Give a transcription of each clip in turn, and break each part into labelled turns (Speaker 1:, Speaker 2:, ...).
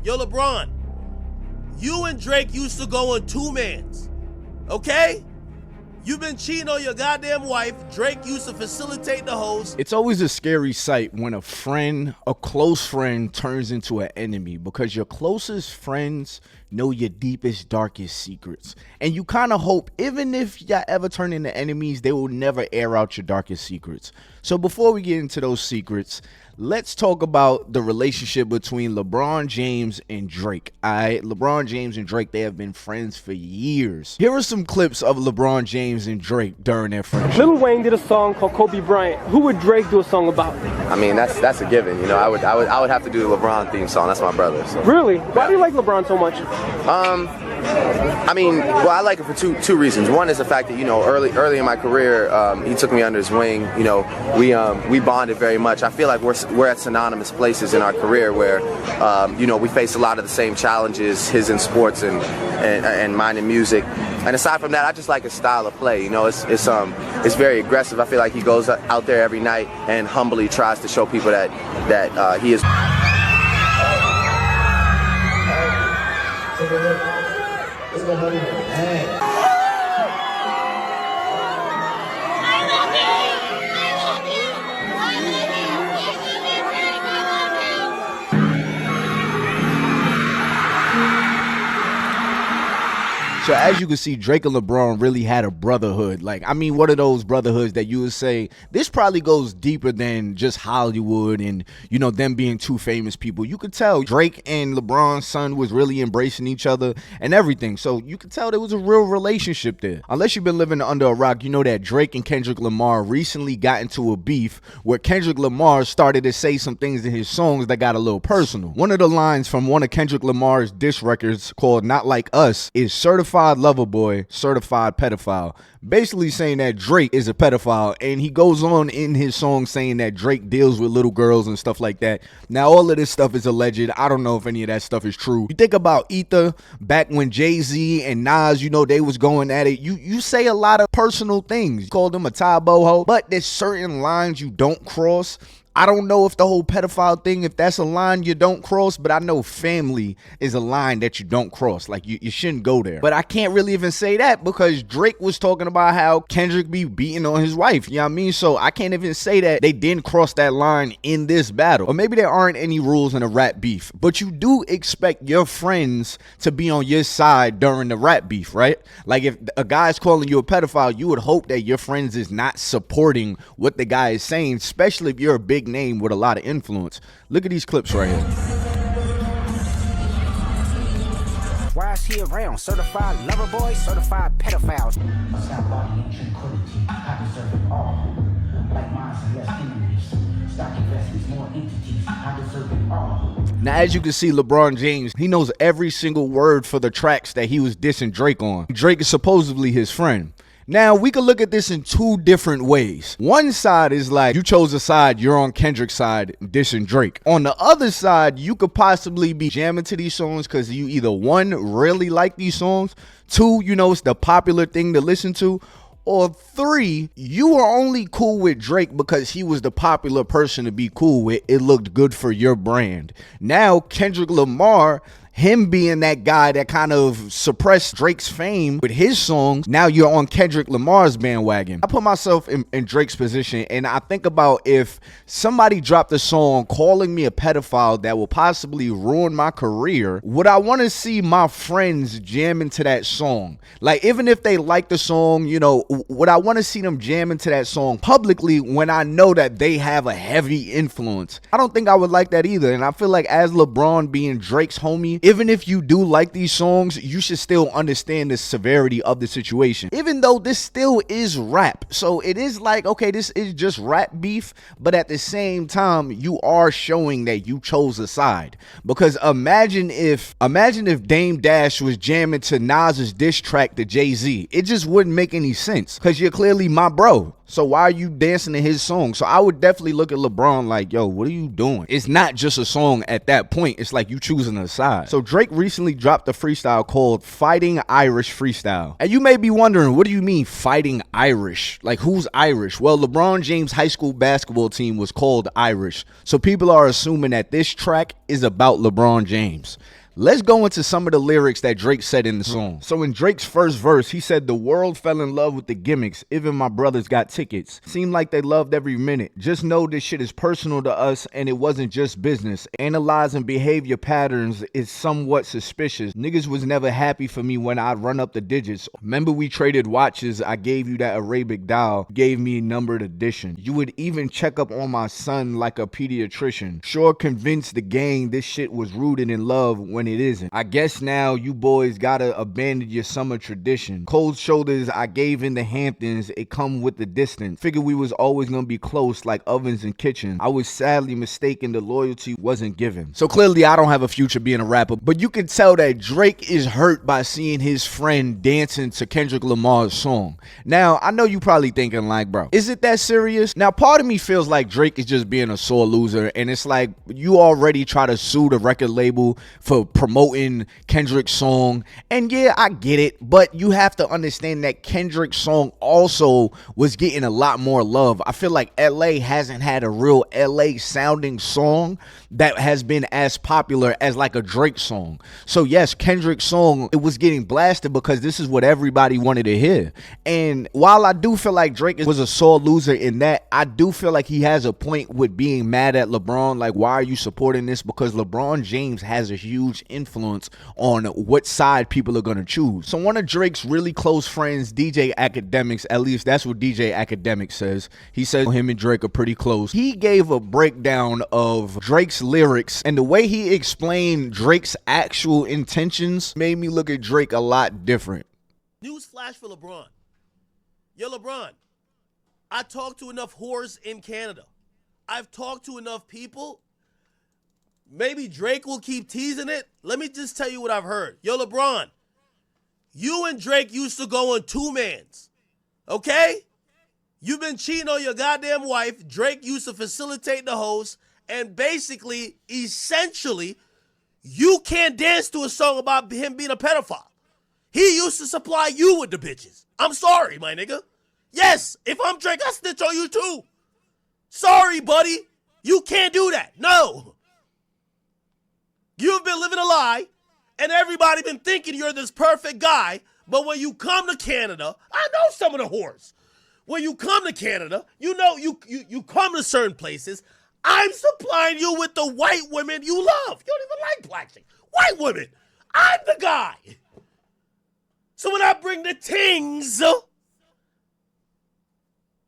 Speaker 1: Yo, LeBron, you and Drake used to go in two-mans, okay? You've been cheating on your goddamn wife. Drake used to facilitate the host.
Speaker 2: It's always a scary sight when a friend, a close friend, turns into an enemy, because your closest friends know your deepest, darkest secrets. And you kind of hope, even if y'all ever turn into enemies, they will never air out your darkest secrets. So before we get into those secrets, let's talk about the relationship between LeBron James and Drake. LeBron James and Drake, they have been friends for years. Here are some clips of LeBron James and Drake during their friendship.
Speaker 3: Lil Wayne did a song called Kobe Bryant. Who would Drake do a song about?
Speaker 4: I mean, that's a given. You know, I would have to do the LeBron theme song. That's my brother. So.
Speaker 3: Really? Why do you like LeBron so much?
Speaker 4: I mean, well, I like it for two reasons. One is the fact that, you know, early in my career, he took me under his wing. You know, we bonded very much. I feel like we're at synonymous places in our career where, you know, we face a lot of the same challenges, his in sports and mine in music. And aside from that, I just like his style of play. You know, it's very aggressive. I feel like he goes out there every night and humbly tries to show people that he is.
Speaker 5: Let's go, honey. Dang.
Speaker 2: So as you can see, Drake and LeBron really had a brotherhood. Like, I mean, what are those brotherhoods that you would say, this probably goes deeper than just Hollywood and, you know, them being two famous people. You could tell Drake and LeBron's son was really embracing each other and everything. So you could tell there was a real relationship there. Unless you've been living under a rock, you know that Drake and Kendrick Lamar recently got into a beef where Kendrick Lamar started to say some things in his songs that got a little personal. One of the lines from one of Kendrick Lamar's diss records called Not Like Us is certified lover boy, certified pedophile, basically saying that Drake is a pedophile. And he goes on in his song saying that Drake deals with little girls and stuff like that. Now, all of this stuff is alleged. I don't know if any of that stuff is true. You think about Ether back when Jay-Z and Nas, you know, they was going at it. You say a lot of personal things. You call them a Ty boho, but there's certain lines you don't cross. I don't know if the whole pedophile thing, if that's a line you don't cross, but I know family is a line that you don't cross. Like, you shouldn't go there. But I can't really even say that because Drake was talking about how Kendrick be beating on his wife. You know what I mean? So I can't even say that they didn't cross that line in this battle. Or maybe there aren't any rules in a rap beef, but you do expect your friends to be on your side during the rap beef, right? Like, if a guy's calling you a pedophile, you would hope that your friends is not supporting what the guy is saying, especially if you're a big name with a lot of influence. Look at these clips right here.
Speaker 6: Why is he around? Certified lover boy, certified pedophiles.
Speaker 5: Stop body and tranquility. I deserve it all. Like minds and less enemies. Stock investments, more entities. I deserve it all.
Speaker 2: Now, as you can see, LeBron James, he knows every single word for the tracks that he was dissing Drake on. Drake is supposedly his friend. Now, we could look at this in two different ways. One side is like, you chose a side, you're on Kendrick's side, dissing Drake. On the other side, you could possibly be jamming to these songs because you either, one, really like these songs, two, you know, it's the popular thing to listen to, or three, you were only cool with Drake because he was the popular person to be cool with. It looked good for your brand. Now, Kendrick Lamar, him being that guy that kind of suppressed Drake's fame with his songs, now you're on Kendrick Lamar's bandwagon. I put myself in Drake's position, and I think about if somebody dropped a song calling me a pedophile that will possibly ruin my career, would I want to see my friends jam into that song? Like, even if they like the song, you know, would I want to see them jam into that song publicly when I know that they have a heavy influence? I don't think I would like that either. And I feel like, as LeBron being Drake's homie, even if you do like these songs, you should still understand the severity of the situation. Even though this still is rap. So it is like, okay, this is just rap beef, but at the same time, you are showing that you chose a side. Because imagine if Dame Dash was jamming to Nas's diss track to Jay-Z. It just wouldn't make any sense because you're clearly my bro. So why are you dancing to his song? So I would definitely look at LeBron like, yo, what are you doing? It's not just a song at that point. It's like you choosing a side. So So Drake recently dropped a freestyle called Fighting Irish Freestyle. And you may be wondering, what do you mean fighting Irish? Like, who's Irish? Well, LeBron James' high school basketball team was called Irish. So people are assuming that this track is about LeBron James. Let's go into some of the lyrics that Drake said in the song. So in Drake's first verse, he said, "The world fell in love with the gimmicks. Even my brothers got tickets. Seemed like they loved every minute. Just know this shit is personal to us and it wasn't just business. Analyzing behavior patterns is somewhat suspicious. Niggas was never happy for me when I'd run up the digits. Remember we traded watches. I gave you that Arabic dial. Gave me a numbered edition. You would even check up on my son like a pediatrician. Sure convinced the gang this shit was rooted in love when it isn't. I guess now you boys gotta abandon your summer tradition. Cold shoulders I gave in the Hamptons, it come with the distance. Figured we was always gonna be close like ovens and kitchen. I was sadly mistaken, the loyalty wasn't given." So clearly I don't have a future being a rapper, but you can tell that Drake is hurt by seeing his friend dancing to Kendrick Lamar's song. Now, I know you probably thinking like, bro, is it that serious? Now, part of me feels like Drake is just being a sore loser, and it's like you already try to sue the record label for promoting Kendrick's song. And yeah, I get it, but you have to understand that Kendrick's song also was getting a lot more love. I feel like LA hasn't had a real LA sounding song that has been as popular as like a Drake song. So yes, Kendrick's song, it was getting blasted because this is what everybody wanted to hear. And while I do feel like Drake was a sore loser in that, I do feel like he has a point with being mad at LeBron. Like, why are you supporting this? Because LeBron James has a huge influence on what side people are going to choose. So one of Drake's really close friends, DJ Akademiks, at least that's what DJ Akademiks says. He says him and Drake are pretty close. He gave a breakdown of Drake's lyrics, and the way he explained Drake's actual intentions made me look at Drake a lot different.
Speaker 1: Newsflash for LeBron. Yo, LeBron, I talked to enough whores in Canada. I've talked to enough people. Maybe Drake will keep teasing it. Let me just tell you what I've heard. Yo, LeBron, you and Drake used to go on two-mans, okay? You've been cheating on your goddamn wife. Drake used to facilitate the host, and basically, essentially, you can't dance to a song about him being a pedophile. He used to supply you with the bitches. I'm sorry, my nigga. Yes, if I'm Drake, I snitch on you too. Sorry, buddy. You can't do that. No. You've been living a lie, and everybody been thinking you're this perfect guy, but when you come to Canada, I know some of the whores. When you come to Canada, you know you come to certain places, I'm supplying you with the white women you love. You don't even like black chicks. White women. I'm the guy. So when I bring the tings,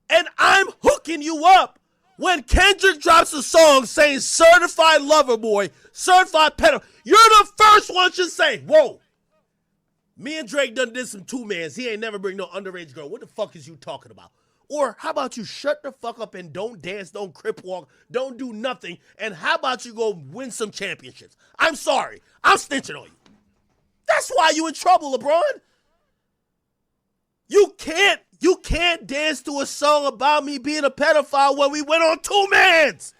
Speaker 1: and I'm hooking you up, when Kendrick drops a song saying certified lover boy, certified pedo, you're the first one to say, whoa, me and Drake done did some two-mans. He ain't never bring no underage girl. What the fuck is you talking about? Or how about you shut the fuck up and don't dance, don't crip walk, don't do nothing, and how about you go win some championships? I'm sorry. I'm snitching on you. That's why you in trouble, LeBron. You can't dance to a song about me being a pedophile when we went on two-mans.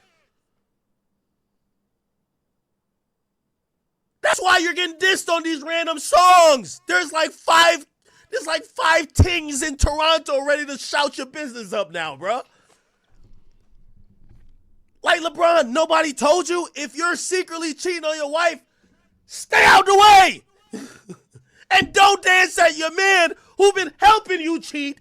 Speaker 1: That's why you're getting dissed on these random songs. There's like five tings in Toronto ready to shout your business up now, bro. Like, LeBron, nobody told you if you're secretly cheating on your wife, stay out the way. And don't dance at your man who been helping you cheat,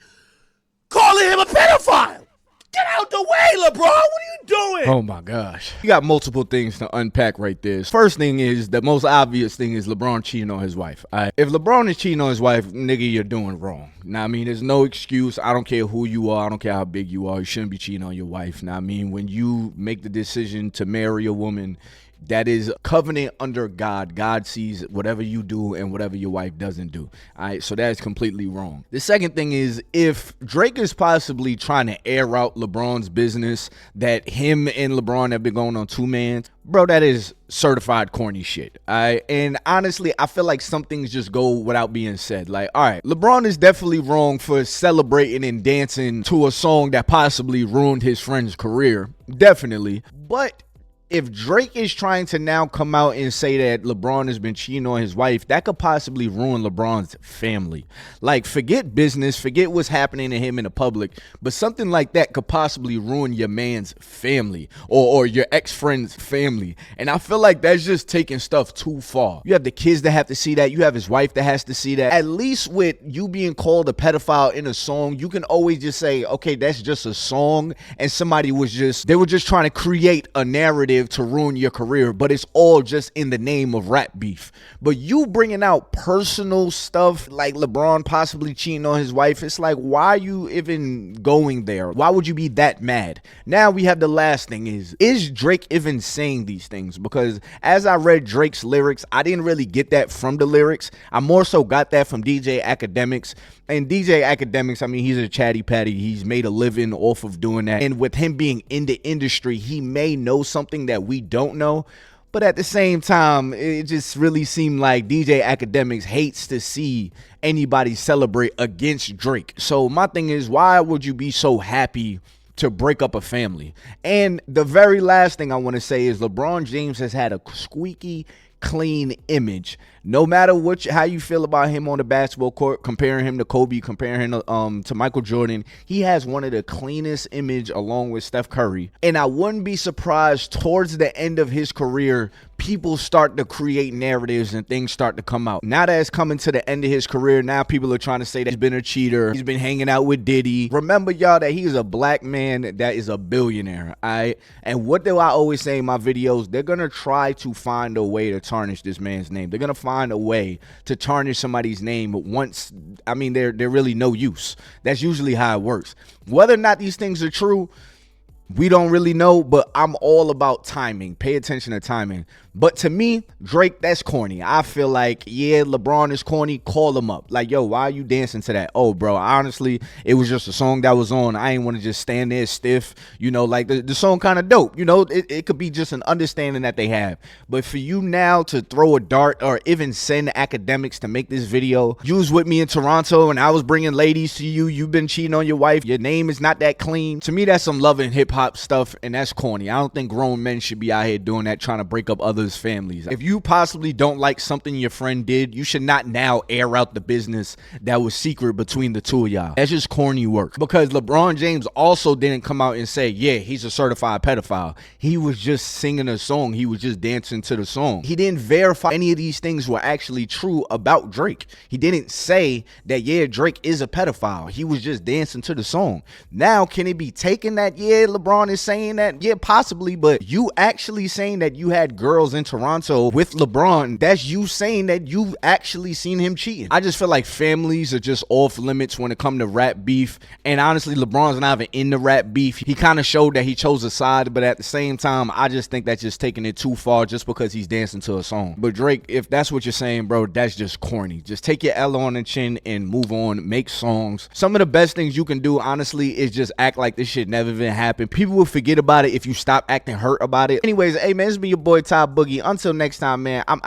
Speaker 1: calling him a pedophile. Get out the way, LeBron. What are you doing?
Speaker 2: Oh my gosh. You got multiple things to unpack right there. First thing is, the most obvious thing is LeBron cheating on his wife. If LeBron is cheating on his wife, nigga, you're doing wrong. Now, I mean, there's no excuse. I don't care who you are. I don't care how big you are. You shouldn't be cheating on your wife. Now, I mean, when you make the decision to marry a woman, that is covenant under God. God sees whatever you do and whatever your wife doesn't do. All right, so that's completely wrong. The second thing is, if Drake is possibly trying to air out LeBron's business, that him and LeBron have been going on two-mans, bro, that is certified corny shit. All right, and honestly, I feel like some things just go without being said. Like, all right, LeBron is definitely wrong for celebrating and dancing to a song that possibly ruined his friend's career. Definitely. But if Drake is trying to now come out and say that LeBron has been cheating on his wife, that could possibly ruin LeBron's family. Like, forget business, forget what's happening to him in the public, but something like that could possibly ruin your man's family or your ex-friend's family. And I feel like that's just taking stuff too far. You have the kids that have to see that. You have his wife that has to see that. At least with you being called a pedophile in a song, you can always just say, okay, that's just a song, and somebody was just, they were just trying to create a narrative to ruin your career, but it's all just in the name of rap beef. But you bringing out personal stuff like LeBron possibly cheating on his wife, it's like, why are you even going there? Why would you be that mad? Now we have the last thing is Drake even saying these things? Because as I read Drake's lyrics, I didn't really get that from the lyrics. I more so got that from DJ Akademiks. And DJ Akademiks, I mean, he's a chatty patty. He's made a living off of doing that. And with him being in the industry, he may know something that we don't know. But at the same time, it just really seemed like DJ Akademiks hates to see anybody celebrate against Drake. So my thing is, why would you be so happy to break up a family? And the very last thing I want to say is LeBron James has had a squeaky clean image. No matter how you feel about him on the basketball court, comparing him to Kobe, comparing him to Michael Jordan, he has one of the cleanest image along with Steph Curry. And I wouldn't be surprised towards the end of his career, people start to create narratives and things start to come out. Now that it's coming to the end of his career, now people are trying to say that he's been a cheater. He's been hanging out with Diddy. Remember, y'all, that he's a black man that is a billionaire. And what do I always say in my videos? They're going to try to find a way to tarnish this man's name. They're going to find a way to tarnish somebody's name once, I mean, they're really no use. That's usually how it works. Whether or not these things are true, we don't really know, but I'm all about timing. Pay attention to timing. But to me, Drake, that's corny. I feel like, yeah, LeBron is corny. Call him up. Like, yo, why are you dancing to that? Oh, bro, honestly, it was just a song that was on. I ain't want to just stand there stiff. You know, like the song kind of dope. You know, it could be just an understanding that they have. But for you now to throw a dart or even send Akademiks to make this video, you was with me in Toronto and I was bringing ladies to you. You've been cheating on your wife. Your name is not that clean. To me, that's some love and hip hop stuff, and that's corny. I don't think grown men should be out here doing that, trying to break up others' families. If you possibly don't like something your friend did, you should not now air out the business that was secret between the two of y'all. That's just corny work. Because LeBron James also didn't come out and say, yeah, he's a certified pedophile. He was just singing a song. He was just dancing to the song. He didn't verify any of these things were actually true about Drake. He didn't say that, yeah, Drake is a pedophile. He was just dancing to the song. Now, can it be taken that, yeah, LeBron is saying that? Yeah, possibly, but you actually saying that you had girls in Toronto with LeBron, that's you saying that you've actually seen him cheating. I just feel like families are just off limits when it comes to rap beef, and honestly, LeBron's not even in the rap beef. He kind of showed that he chose a side, but at the same time, I just think that's just taking it too far just because he's dancing to a song. But Drake, if that's what you're saying, bro, that's just corny. Just take your L on the chin and move on, make songs. Some of the best things you can do, honestly, is just act like this shit never even happened. People will forget about it if you stop acting hurt about it. Anyways, hey man, this has been your boy Ty Boogie. Until next time, man, I'm